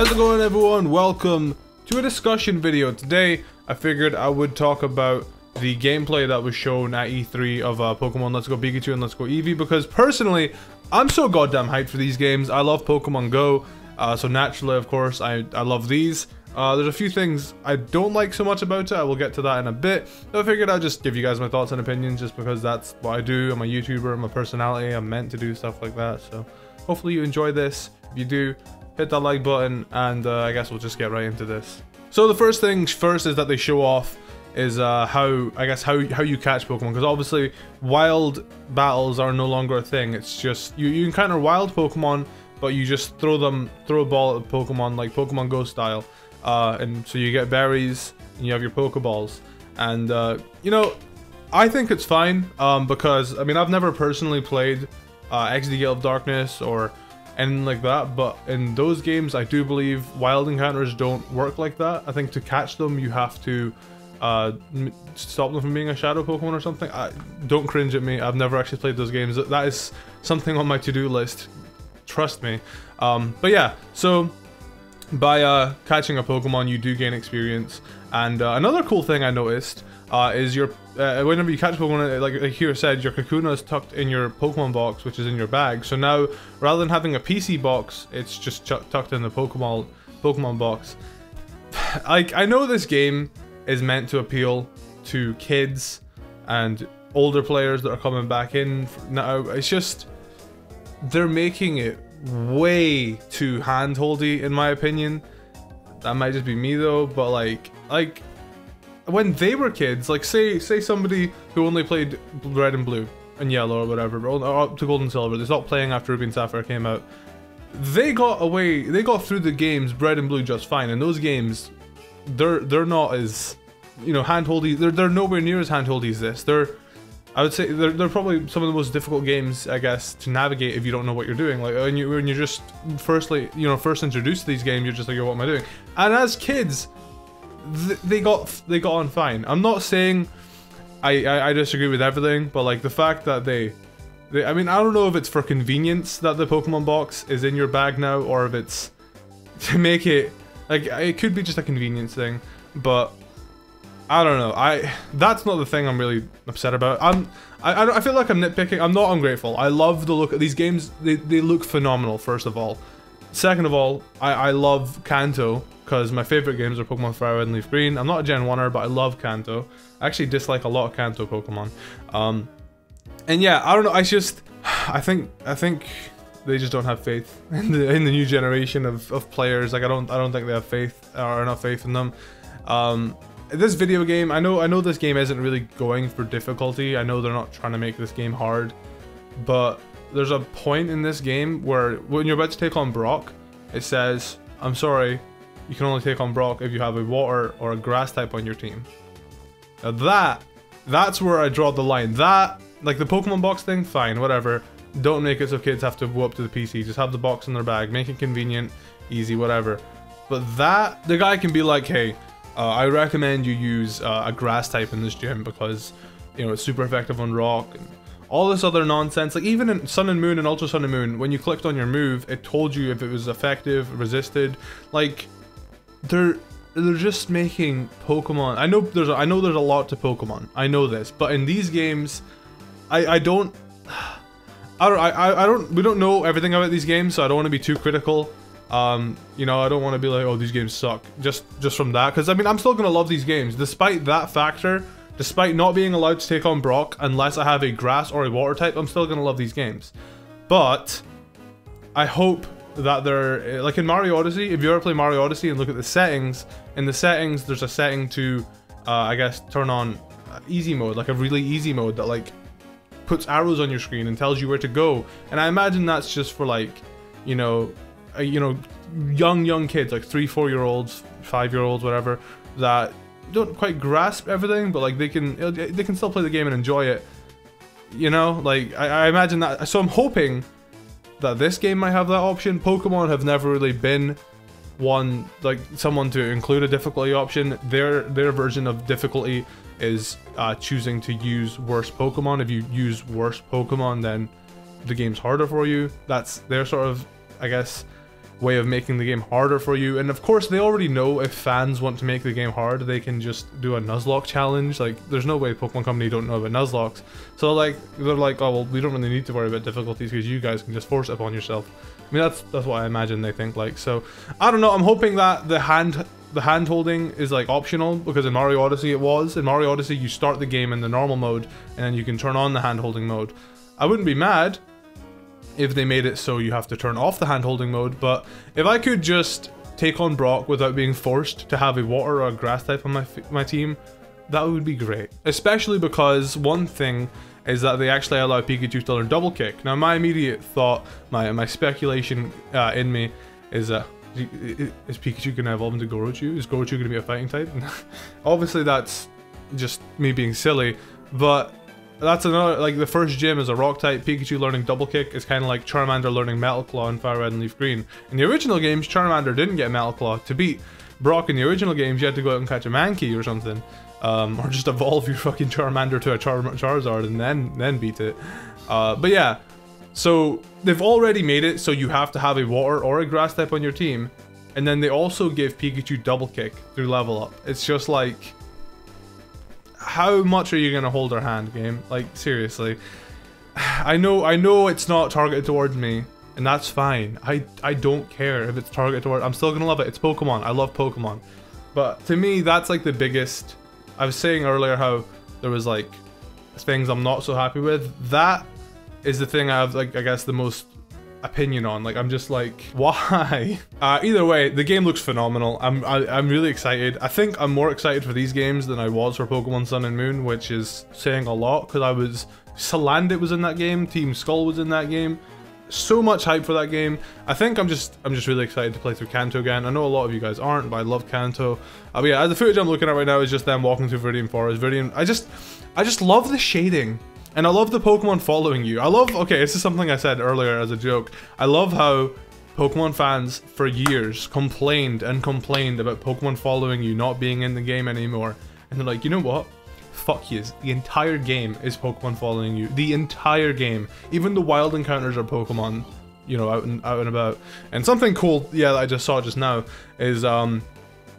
How's it going, everyone? Welcome to a discussion video. Today I figured I would talk about the gameplay that was shown at E3 of Pokemon Let's Go Pikachu and Let's Go Eevee, because personally I'm so goddamn hyped for these games. I love Pokemon Go, so naturally of course I love these. There's a few things I don't like so much about it. I will get to that in a bit. So I figured I'd just give you guys my thoughts and opinions, just because that's what I do. I'm a YouTuber, I'm a personality, I'm meant to do stuff like that. So hopefully you enjoy this. If you do, hit that like button, and I guess we'll just get right into this. So the first thing first is that they show off is how you catch Pokemon, because obviously wild battles are no longer a thing. It's just you encounter wild Pokemon, but you just throw a ball at Pokemon like Pokemon Go style, and so you get berries and you have your Pokeballs, and you know, I think it's fine, because I mean I've never personally played XD Gale of Darkness or anything like that, but in those games I do believe wild encounters don't work like that. I think to catch them you have to stop them from being a shadow Pokemon or something. Don't cringe at me, I've never actually played those games. That is something on my to-do list, trust me. But yeah, so by catching a Pokemon you do gain experience, and another cool thing I noticed is your whenever you catch Pokemon, like here said, your Kakuna is tucked in your Pokemon box, which is in your bag. So now, rather than having a PC box, it's just tucked in the Pokemon box. I know this game is meant to appeal to kids and older players that are coming back in now. It's just they're making it way too handholdy, in my opinion. That might just be me though, but like when they were kids, like say somebody who only played Red and Blue and Yellow or whatever, or up to Gold and Silver, they stopped playing after Ruby and Sapphire came out. They got through the games Red and Blue just fine, and those games, they're not as, you know, handholdy. They're nowhere near as handholdy as this. I would say they're probably some of the most difficult games, I guess, to navigate if you don't know what you're doing. Like when you're just first introduced to these games, you're just like, yo, what am I doing? And as kids, they got on fine. I'm not saying I disagree with everything, but like the fact that they I mean, I don't know if it's for convenience that the Pokemon box is in your bag now, or if it's to make it like, it could be just a convenience thing, but I don't know. That's not the thing I'm really upset about. I feel like I'm nitpicking. I'm not ungrateful. I love the look of these games. They look phenomenal, first of all. Second of all, I love Kanto, because my favorite games are Pokemon Fire Red and Leaf Green. I'm not a Gen 1er, but I love Kanto. I actually dislike a lot of Kanto Pokemon. And yeah, I don't know. I think they just don't have faith in the new generation of players. Like I don't think they have faith, or enough faith in them. This video game, I know this game isn't really going for difficulty. I know they're not trying to make this game hard, but there's a point in this game where when you're about to take on Brock, it says, I'm sorry, you can only take on Brock if you have a water or a grass type on your team. Now that's where I draw the line. That, like the Pokemon box thing, fine, whatever. Don't make it so kids have to go up to the PC. Just have the box in their bag, make it convenient, easy, whatever. But that, the guy can be like, hey, I recommend you use a grass type in this gym because, you know, it's super effective on rock and all this other nonsense. Like even in Sun and Moon and Ultra Sun and Moon, when you clicked on your move, it told you if it was effective, resisted. Like they're just making Pokemon. I know there's a lot to Pokemon. I know this, but in these games, we don't know everything about these games, so I don't want to be too critical. You know, I don't want to be like, oh, these games suck, just from that, because I mean, I'm still gonna love these games despite that factor. Despite not being allowed to take on Brock unless I have a grass or a water type, I'm still gonna love these games. But I hope that they're like in Mario Odyssey. If you ever play Mario Odyssey and look at the settings, in the settings there's a setting to I guess turn on easy mode, like a really easy mode that like puts arrows on your screen and tells you where to go. And I imagine that's just for like, you know, young kids, like 3-4-year-olds, 5-year-olds, whatever, that don't quite grasp everything, but like they can still play the game and enjoy it, you know. Like I imagine that. So I'm hoping that this game might have that option. Pokemon have never really been someone to include a difficulty option. Their version of difficulty is choosing to use worse Pokemon. If you use worse Pokemon, then the game's harder for you. That's their sort of, I guess, way of making the game harder for you. And of course, they already know if fans want to make the game hard, they can just do a Nuzlocke challenge. Like, there's no way Pokemon Company don't know about Nuzlocks. So like, they're like, oh well, we don't really need to worry about difficulties because you guys can just force it upon yourself. I mean, that's what I imagine they think. Like, so I don't know. I'm hoping that the hand holding is like optional, because in Mario Odyssey it was. In Mario Odyssey, you start the game in the normal mode and then you can turn on the hand holding mode. I wouldn't be mad if they made it so you have to turn off the hand holding mode, but if I could just take on Brock without being forced to have a water or a grass type on my team, that would be great. Especially because one thing is that they actually allow Pikachu to learn double kick. Now my immediate thought, my speculation in me is that is Pikachu gonna evolve into Gorochu? Is Gorochu gonna be a fighting type? Obviously that's just me being silly, but that's another, like, the first gym is a rock type. Pikachu learning double kick is kind of like Charmander learning Metal Claw in Fire Red and Leaf Green. In the original games, Charmander didn't get Metal Claw. To beat Brock in the original games, you had to go out and catch a Mankey or something. Or just evolve your fucking Charmander to a Charizard and then beat it. But yeah, so they've already made it so you have to have a water or a grass type on your team. And then they also give Pikachu double kick through level up. It's just like, how much are you gonna hold our hand, game? Like, seriously. I know it's not targeted towards me, and that's fine. I don't care if it's targeted toward. I'm still gonna love it. It's Pokemon. I love Pokemon. But to me, that's like the biggest. I was saying earlier how there was like things I'm not so happy with. That is the thing I have, like, I guess the most opinion on. Like, I'm just like, why? Either way, the game looks phenomenal. I'm really excited. I think I'm more excited for these games than I was for Pokemon Sun and Moon, which is saying a lot, because Salandit was in that game, Team Skull was in that game. So much hype for that game. I think I'm just really excited to play through Kanto again. I know a lot of you guys aren't, but I love Kanto. But yeah, the footage I'm looking at right now is just them walking through Viridian Forest. I just love the shading. And I love the Pokemon following you. Okay, this is something I said earlier as a joke. I love how Pokemon fans for years complained about Pokemon following you not being in the game anymore. And they're like, you know what? Fuck yous. The entire game is Pokemon following you. The entire game. Even the wild encounters are Pokemon, you know, out and about. And something cool, yeah, that I just saw just now is, I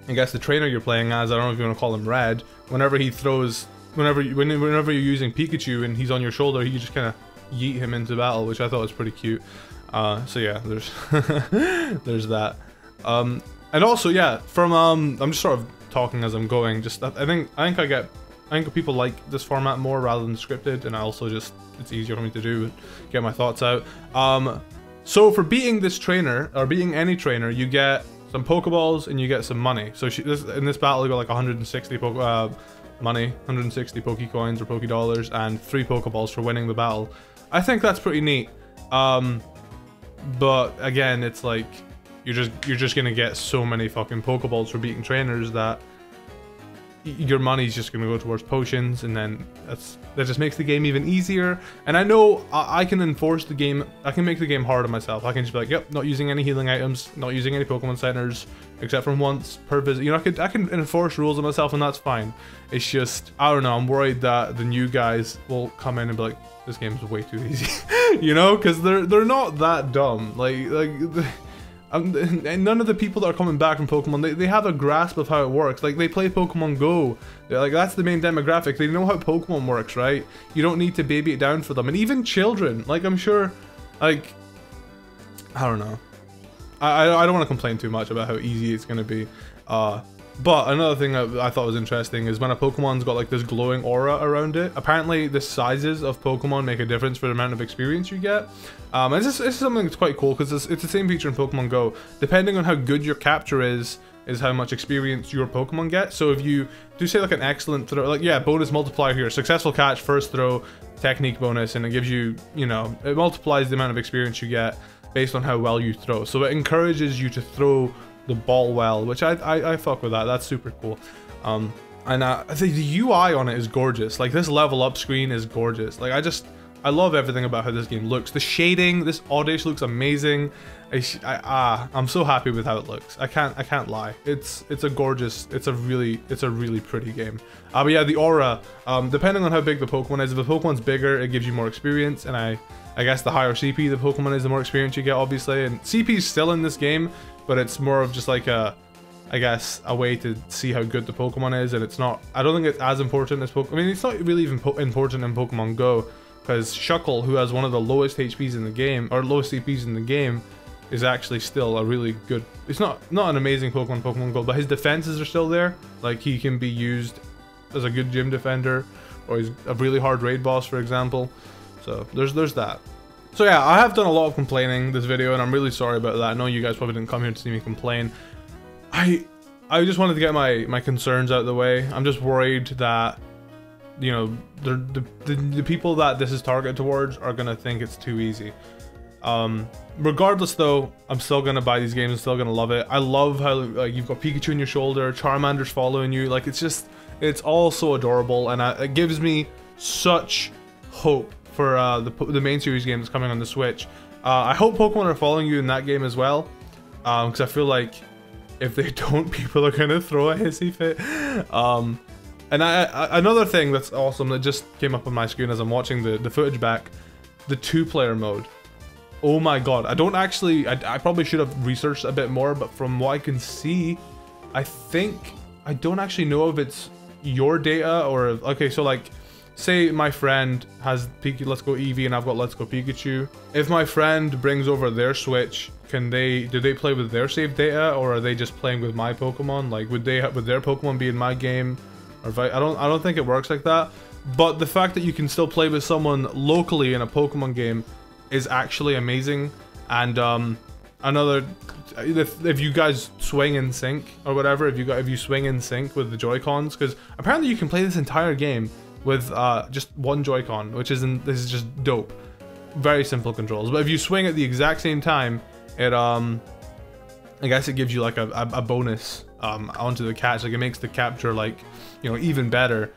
guess the trainer you're playing as, I don't know if you want to call him Red, whenever he throws... Whenever you're using Pikachu and he's on your shoulder, you just kind of yeet him into battle, which I thought was pretty cute. So yeah, there's there's that. And also, yeah, from I'm just sort of talking as I'm going. Just I think people like this format more rather than scripted, and I also just, it's easier for me to do, get my thoughts out. So for beating this trainer, or beating any trainer, you get some Pokeballs and you get some money. So in this battle, you got like 160 money, 160 Pokecoins or Pokedollars, and 3 Pokeballs for winning the battle. I think that's pretty neat. But again, it's like you're just gonna get so many fucking Pokeballs for beating trainers that your money's just gonna go towards potions, and then that just makes the game even easier. And I know I can enforce the game. I can make the game hard on myself. I can just be like, yep, not using any healing items, not using any Pokemon centers, except from once per visit. You know, I can enforce rules on myself, and that's fine. It's just, I don't know, I'm worried that the new guys will come in and be like, this game's way too easy. You know, because they're not that dumb. And none of the people that are coming back from Pokemon, they have a grasp of how it works. Like, they play Pokemon Go. Like, that's the main demographic. They know how Pokemon works, right? You don't need to baby it down for them. And even children, like, I'm sure, like, I don't know. I don't want to complain too much about how easy it's going to be. But another thing I thought was interesting is when a Pokemon's got like this glowing aura around it, apparently the sizes of Pokemon make a difference for the amount of experience you get. And this is something that's quite cool, because it's the same feature in Pokemon Go. Depending on how good your capture is how much experience your Pokemon gets. So if you do say like an excellent throw, like, yeah, bonus multiplier here, successful catch, first throw, technique bonus, and it gives you, you know, it multiplies the amount of experience you get based on how well you throw. So it encourages you to throw the ball well, which I fuck with that. That's super cool. And the UI on it is gorgeous. Like, this level up screen is gorgeous. Like, I love everything about how this game looks. The shading, this Oddish looks amazing. I'm so happy with how it looks. I can't lie. It's a gorgeous, it's a really pretty game. But yeah, the aura, depending on how big the Pokemon is, if the Pokemon's bigger, it gives you more experience, and I guess the higher CP the Pokemon is, the more experience you get, obviously. And CP is still in this game, but it's more of just like I guess a way to see how good the Pokemon is, and it's not, I don't think it's as important as Pokemon. I mean, it's not really even important in Pokemon Go, because Shuckle, who has one of the lowest HPs in the game, or lowest CPs in the game, is actually still a really good, it's not an amazing Pokemon Go, but his defenses are still there. Like, he can be used as a good gym defender, or he's a really hard raid boss, for example. So there's that. So yeah, I have done a lot of complaining this video, and I'm really sorry about that. I know you guys probably didn't come here to see me complain. I just wanted to get my concerns out of the way. I'm just worried that, you know, the people that this is targeted towards are gonna think it's too easy. Regardless though, I'm still gonna buy these games. I'm still gonna love it. I love how, like, you've got Pikachu on your shoulder, Charmander's following you. Like, it's all so adorable, and it gives me such hope for the main series game that's coming on the Switch. I hope Pokemon are following you in that game as well, because I feel like if they don't, people are gonna throw a hissy fit. And another thing that's awesome that just came up on my screen as I'm watching the footage back, the 2-player mode. Oh my god, I don't actually, I probably should have researched a bit more, but from what I can see, I don't actually know if it's your data or if, okay, so like, say my friend has Let's Go Eevee and I've got Let's Go Pikachu. If my friend brings over their Switch, do they play with their save data, or are they just playing with my Pokemon? Like, would their Pokemon be in my game? Or if I don't think it works like that. But the fact that you can still play with someone locally in a Pokemon game is actually amazing. And if you guys swing in sync or whatever, if you swing in sync with the Joy-Cons, because apparently you can play this entire game with just one Joy-Con, this is just dope. Very simple controls, but if you swing at the exact same time, it I guess it gives you like a bonus onto the catch. Like, it makes the capture, like, you know, even better,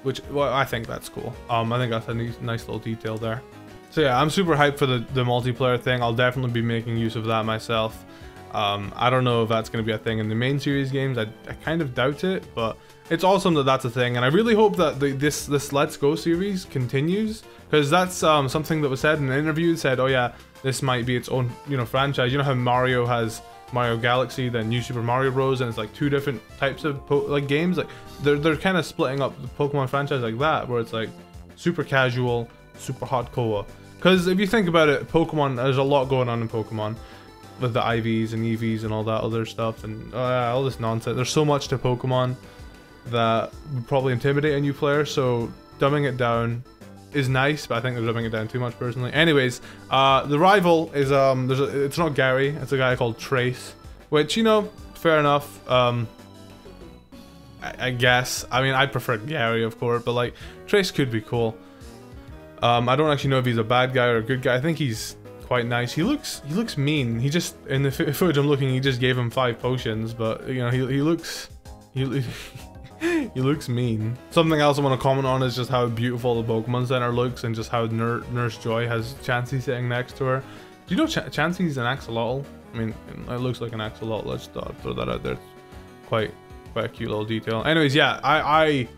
which, well, I think that's cool. I think that's a nice little detail there. So yeah, I'm super hyped for the multiplayer thing. I'll definitely be making use of that myself. I don't know if that's going to be a thing in the main series games. I kind of doubt it, but it's awesome that that's a thing, and I really hope that this Let's Go series continues, because that's something that was said in an interview. It said, oh yeah, this might be its own, you know, franchise. You know how Mario has Mario Galaxy, then New Super Mario Bros, and it's like 2 different types of like games. Like, they're kind of splitting up the Pokemon franchise like that, where it's like super casual, super hardcore. Because if you think about it, Pokemon, there's a lot going on in Pokemon with the IVs and EVs and all that other stuff, and all this nonsense. There's so much to Pokemon that would probably intimidate a new player, so dumbing it down is nice, but I think they're dumbing it down too much personally. Anyways, the rival is it's not Gary, it's a guy called Trace, which, you know, fair enough. I guess, I mean, I prefer Gary, of course, but like, Trace could be cool. I don't actually know if he's a bad guy or a good guy. I think he's quite nice. He looks mean. He just, in the footage I'm looking, he just gave him 5 potions, but, you know, he looks he looks mean. Something else I want to comment on is just how beautiful the Pokemon Center looks, and just how Nurse Joy has Chansey sitting next to her. Do you know Chansey's an axolotl? I mean, it looks like an axolotl. Let's throw that out there. It's quite a cute little detail. Anyways, yeah, I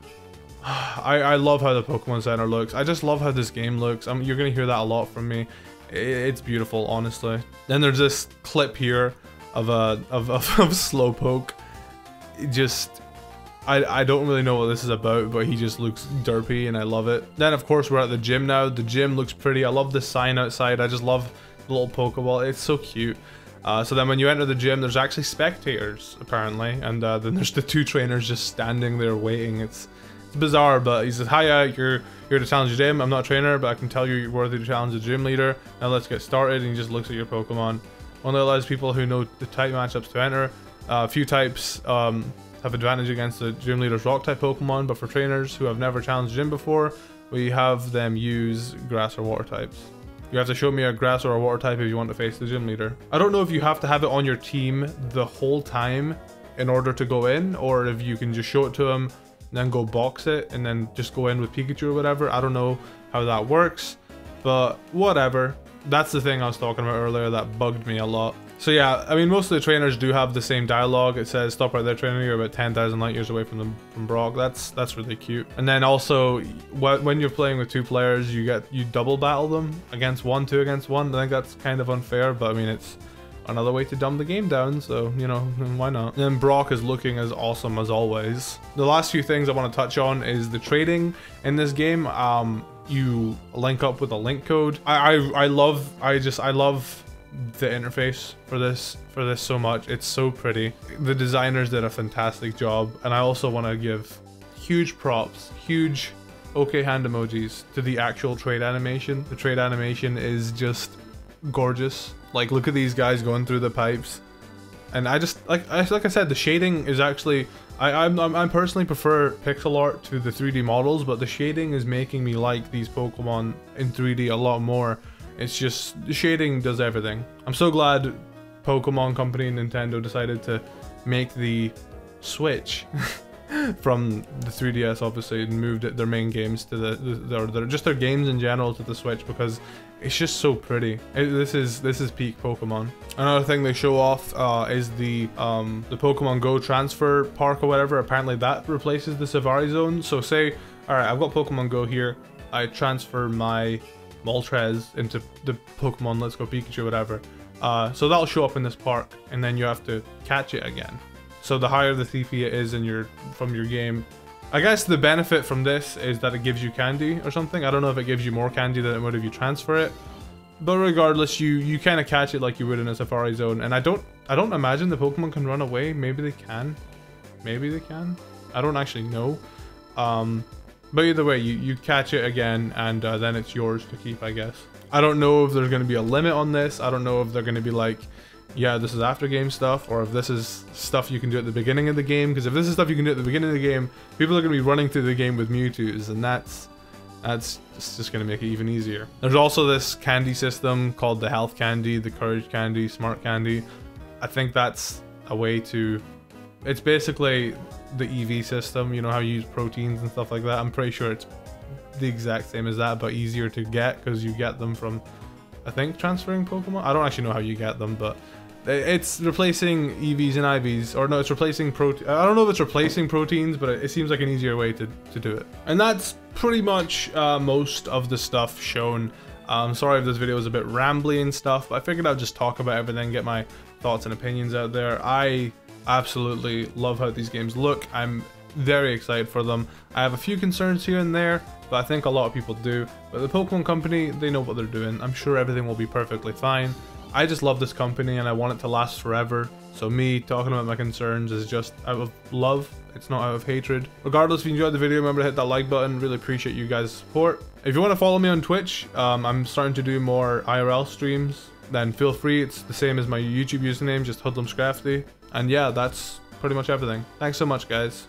love how the Pokemon Center looks. I just love how this game looks. You're gonna hear that a lot from me. It's beautiful, honestly. Then there's this clip here of Slowpoke. I don't really know what this is about, but he just looks derpy and I love it. Then of course we're at the gym now. The gym looks pretty. I love the sign outside. I just love the little Pokeball. It's so cute. So then when you enter the gym, there's actually spectators apparently, and then there's the 2 trainers just standing there waiting. It's bizarre, but he says, hiya, you're here to challenge the gym. I'm not a trainer, but I can tell you're worthy to challenge the gym leader. Now let's get started. And he just looks at your Pokemon. Only allows people who know the type matchups to enter. A few types have advantage against the gym leader's rock type Pokemon, but for trainers who have never challenged the gym before, we have them use grass or water types. You have to show me a grass or a water type if you want to face the gym leader. I don't know if you have to have it on your team the whole time in order to go in, or if you can just show it to him, then go box it, and then just go in with Pikachu or whatever. I don't know, how that works, but whatever. That's the thing I was talking about earlier that bugged me a lot. So yeah, I mean, most of the trainers do have the same dialogue. It says, "Stop right there, trainer. You're about 10,000 light years away from Brock." That's really cute. And then also, when you're playing with 2 players, you double battle them against 2 against 1. I think that's kind of unfair, but I mean, it's another way to dumb the game down, so you know, why not? And then Brock is looking as awesome as always. The last few things I want to touch on is the trading in this game. You link up with a link code. I love the interface for this so much. It's so pretty. The designers did a fantastic job, and I also want to give huge props, huge okay hand emojis to the actual trade animation. The trade animation is just gorgeous. Like, look at these guys going through the pipes, and I just like I said, the shading is actually I personally prefer pixel art to the 3D models, but the shading is making me like these Pokemon in 3D a lot more. It's just, the shading does everything. I'm so glad Pokemon Company and Nintendo decided to make the Switch from the 3DS, obviously, and moved their main games to their games in general to the Switch, because it's just so pretty. This is peak Pokemon. Another thing they show off is the Pokemon Go transfer park or whatever. Apparently that replaces the Safari Zone. So say, all right, I've got Pokemon Go here. I transfer my Moltres into the Pokemon Let's Go Pikachu, whatever. So that'll show up in this park, and then you have to catch it again. So the higher the TP it is from your game. I guess the benefit from this is that it gives you candy or something. I don't know if it gives you more candy than it would if you transfer it. But regardless, you kind of catch it like you would in a Safari Zone. And I don't imagine the Pokemon can run away. Maybe they can. Maybe they can. I don't actually know. But either way, you catch it again, and then it's yours to keep, I guess. I don't know if there's going to be a limit on this. I don't know if they're going to be like, yeah, this is after game stuff, or if this is stuff you can do at the beginning of the game. Because if this is stuff you can do at the beginning of the game, people are going to be running through the game with Mewtwo's, and that's just going to make it even easier. There's also this candy system called the Health Candy, the Courage Candy, Smart Candy. I think that's a way to... It's basically the Eevee system, you know, how you use proteins and stuff like that. I'm pretty sure it's the exact same as that, but easier to get because you get them from, I think, transferring Pokemon. I don't actually know how you get them, but it's replacing EVs and IVs, or no, it's replacing protein. I don't know if it's replacing proteins, but it seems like an easier way to do it. And that's pretty much most of the stuff shown. Sorry if this video was a bit rambly and stuff, but I figured I'd just talk about everything, get my thoughts and opinions out there. I absolutely love how these games look. I'm very excited for them. I have a few concerns here and there, but I think a lot of people do. But the Pokemon Company, they know what they're doing. I'm sure everything will be perfectly fine. I just love this company and I want it to last forever. So me talking about my concerns is just out of love. It's not out of hatred. Regardless, if you enjoyed the video, remember to hit that like button. Really appreciate you guys' support. If you want to follow me on Twitch, I'm starting to do more IRL streams. Then feel free. It's the same as my YouTube username, just HoodlumsCrafty. And yeah, that's pretty much everything. Thanks so much, guys.